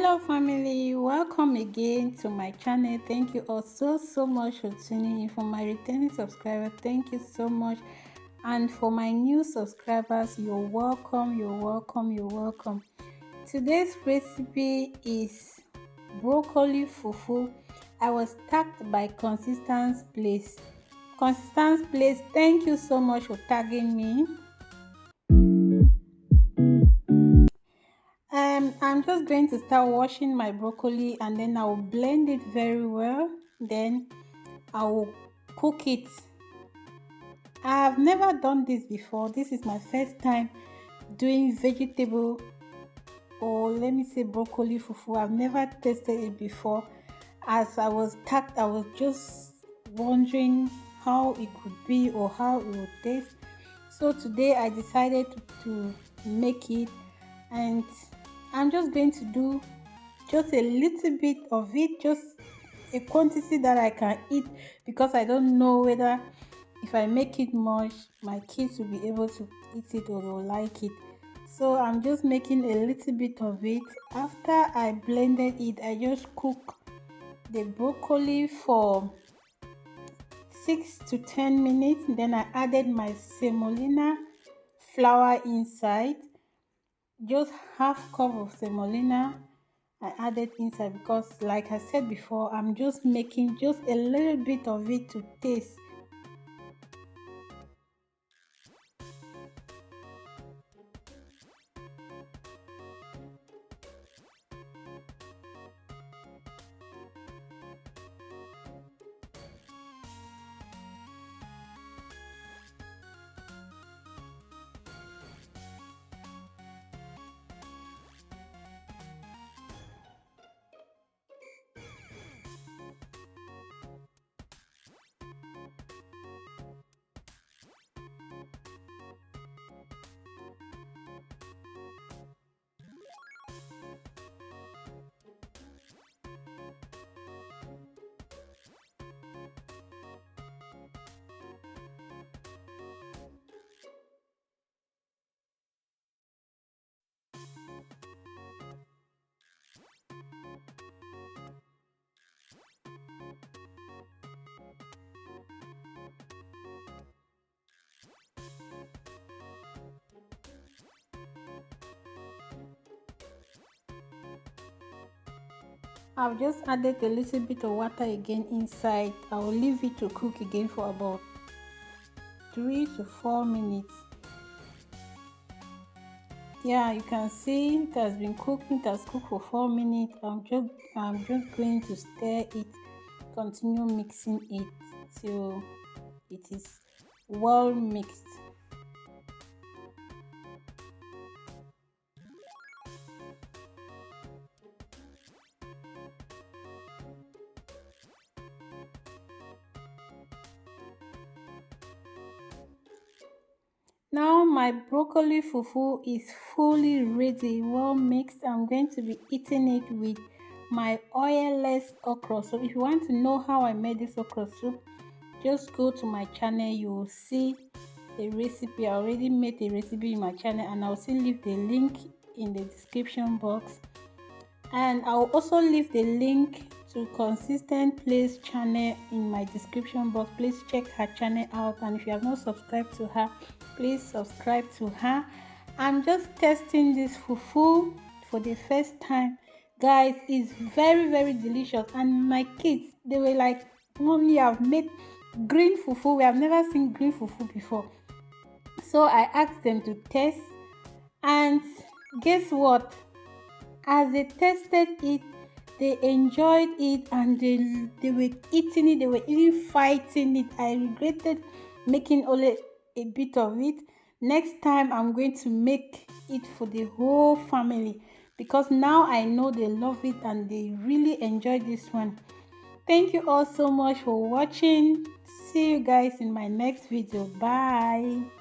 Hello family, welcome again to my channel. Thank you all so much for tuning in. For my returning subscriber, thank you so much. And for my new subscribers, you're welcome. Today's recipe is broccoli fufu. I was tagged by Consistence Place. Thank you so much for tagging me. I'm just going to start washing my broccoli, and then I'll blend it very well. Then I'll cook it. I've never done this before. This is my first time doing vegetable, or let me say broccoli fufu. I've never tasted it before. As I was tagged, I was just wondering how it could be or how it would taste. So today I decided to make it, and I'm just going to do just a little bit of it, just a quantity that I can eat, because I don't know whether if I make it much, my kids will be able to eat it or they'll like it. So I'm just making a little bit of it. After I blended it, I just cook the broccoli for 6 to 10 minutes. Then I added my semolina flour inside, just half cup of semolina I added inside, because like I said before, I'm just making just a little bit of it to taste. I've just added a little bit of water again inside. I will leave it to cook again for about 3 to 4 minutes. Yeah, you can see it has been cooking. It has cooked for 4 minutes. I'm just going to stir it, continue mixing it till it is well mixed. Now my broccoli fufu is fully ready, well mixed. I'm going to be eating it with my oilless okra. So if you want to know how I made this okra soup, just go to my channel. You will see a recipe. I already made a recipe in my channel, and I'll still leave the link in the description box. And I'll also leave the link to Consistent Place channel in my description box. Please check her channel out, and if you have not subscribed to her, please subscribe to her. I'm just testing this fufu for the first time, guys. It's very delicious, and my kids, they were like, "Mommy, I've made green fufu. We have never seen green fufu before." So I asked them to test, and guess what? As they tested it, they enjoyed it, and they were eating it. They were even fighting it. I regretted making only a bit of it. Next time I'm going to make it for the whole family, because now I know they love it and they really enjoy this one. Thank you all so much for watching. See you guys in my next video. Bye.